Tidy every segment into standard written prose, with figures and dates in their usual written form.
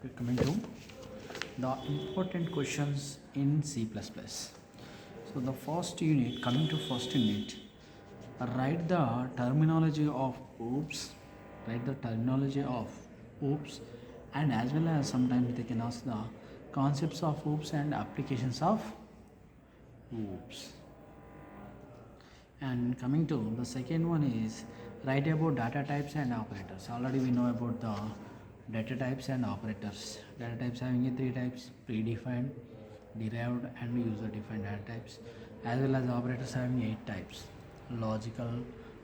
Okay, coming to the important questions in C++. So the first unit, coming to first unit, write the terminology of oops, write the terminology of oops, and as well as sometimes they can ask the concepts of oops and applications of oops. And coming to the second one is write about data types and operators. Already we know about the data types and operators. Data types having three types: predefined, derived, and user defined data types, as well as operators having 8 types: logical,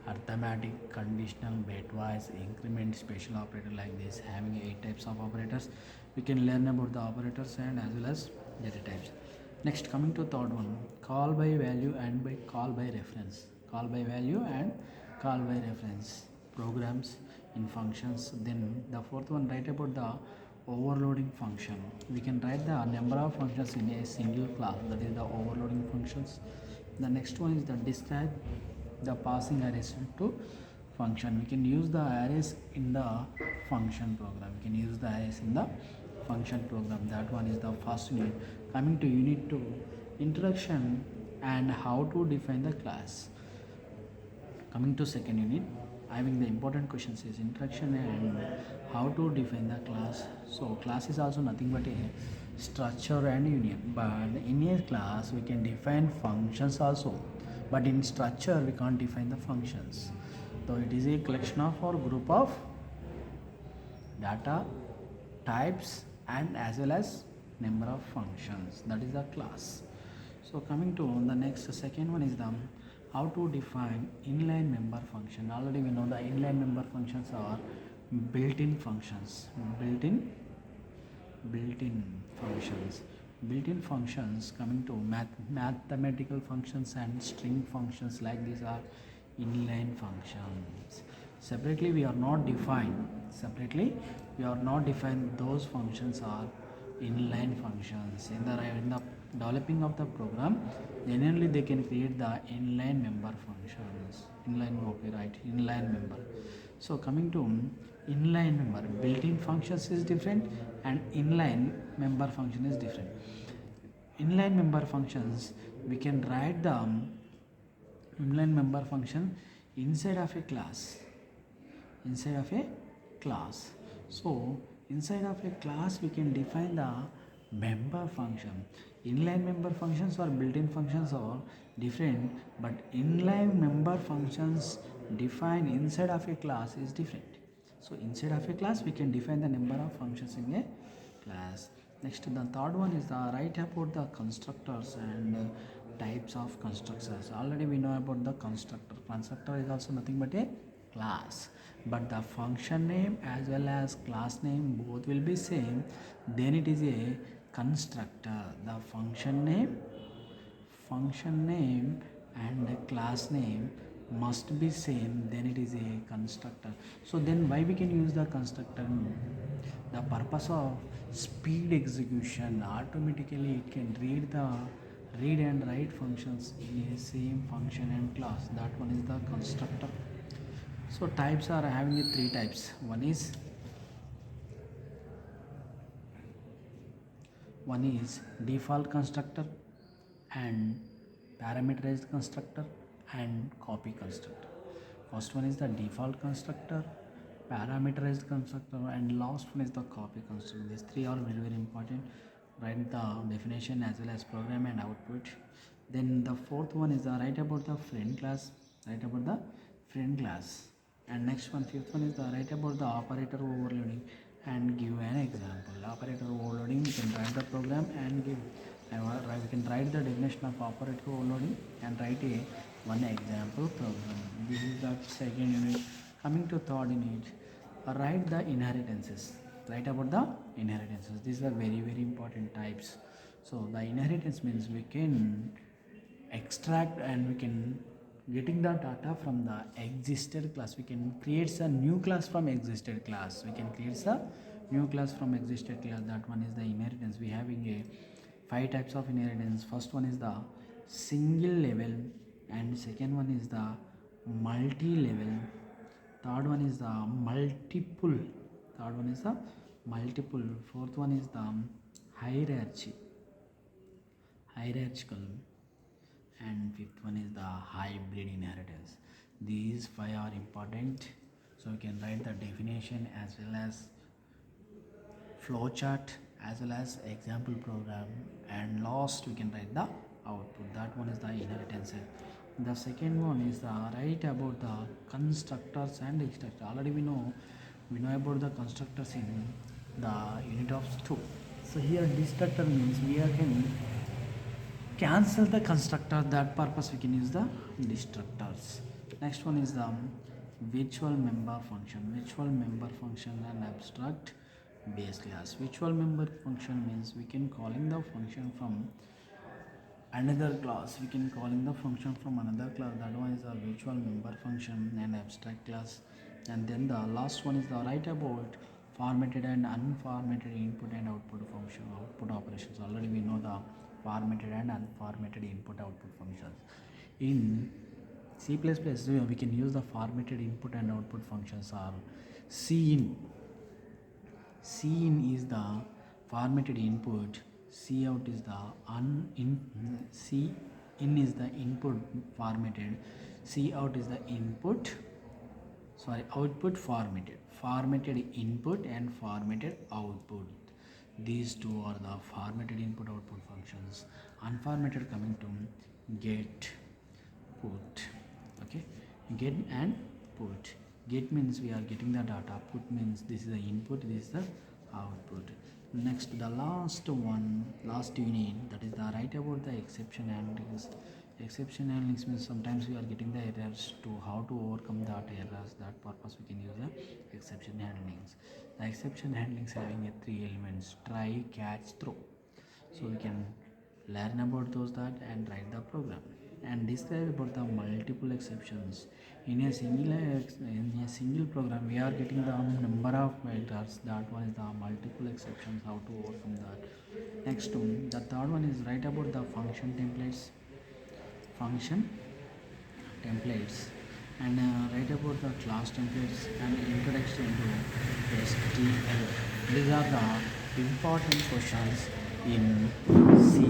arithmetic, conditional, bitwise, increment, special operator, like this, having 8 types of operators. We can learn about the operators and as well as data types. Next, coming to third one, call by value and by call by reference. Call by value and call by reference programs in functions. Then the fourth one, write about the overloading function. We can write the number of functions in a single class, that is the overloading functions. The next one is the describe the passing arrays to function. We can use the arrays in the function program. We can use the arrays in the function program. That one is the first unit. Coming to unit 2, introduction and how to define the class. Coming to second unit, having the important questions is introduction and how to define the class. So class is also nothing but a structure and union, but in a class we can define functions also, but in structure we can't define the functions. So it is a collection of or group of data types and as well as number of functions, that is the class. So coming to the next, second one is the how to define inline member function. Already we know the inline member functions are built-in functions. Built-in functions. Built-in functions, coming to mathematical functions and string functions, like these are inline functions. Separately we are not defined. Those functions are inline functions. In the developing of the program, generally they can create the inline member functions. Inline member. So coming to inline member, built-in functions is different and inline member function is different. Inline member functions, we can write the inline member function inside of a class. So inside of a class we can define the member function. Inline member functions or built-in functions are different, but inline member functions defined inside of a class is different. So inside of a class we can define the number of functions in a class. Next, the third one is the write about the constructors and types of constructors. Already we know about the constructor. Constructor is also nothing but a class, but the function name as well as class name both will be same, then it is a constructor. The function name and the class name must be same, then it is a constructor. So then why we can use the constructor? The purpose of speed execution, automatically it can read and write functions in a same function and class. That one is the constructor. So types are having 3 types. One is default constructor and parameterized constructor and copy constructor. First one is the default constructor, parameterized constructor, and last one is the copy constructor. These three are very very important. Write the definition as well as program and output. Then the fourth one is the write about the friend class. And next one, fifth one is the write about the operator overloading and give an example. Operator overloading, we can write the program and give. We can write the definition of operator overloading and write one example program. This is the second unit. Coming to third unit, write the inheritances. Write about the inheritances. These are very very important types. So the inheritance means we can extract and we can getting the data from the existed class. We can create a new class from existed class. That one is the inheritance. We having a 5 types of inheritance. First one is the single level, and second one is the multi level. Third one is the multiple multiple. Fourth one is the hierarchical, and fifth one is the hybrid inheritance. These five are important, so you can write the definition as well as flowchart as well as example program, and last we can write the output. That one is the inheritance. The second one is the write about the constructors and destructors. Already we know about the constructors in the unit of 2. So here destructor means we can cancel the constructor. That purpose we can use the destructors. Next one is the virtual member function. And abstract base class. Virtual member function means we can calling the function from another class. That one is the virtual member function and abstract class. And then the last one is the write about formatted and unformatted input and output function, output operations. Already we know the formatted and unformatted input output functions. In C++, we can use the formatted input and output functions are cin. Cin is the formatted input, cout is the cin is the input formatted, cout is the output formatted input and formatted output. These two are the formatted input output functions. Unformatted coming to get, put. Okay, get and put. Get means we are getting the data, put means this is the input, this is the output. Next, the last unit, that is the write about the exception handlings. Exception handlings means sometimes we are getting the errors, to how to overcome that errors. That purpose we can use the exception handlings. The exception handlings having a 3 elements: try, catch, throw. So we can learn about those that and write the program and describe about the multiple exceptions. In a single program we are getting the number of errors. That one is the multiple exceptions, how to overcome that. Next one, the third one is write about the function templates and write about the class templates and introduction to STL. These are the important questions in C++.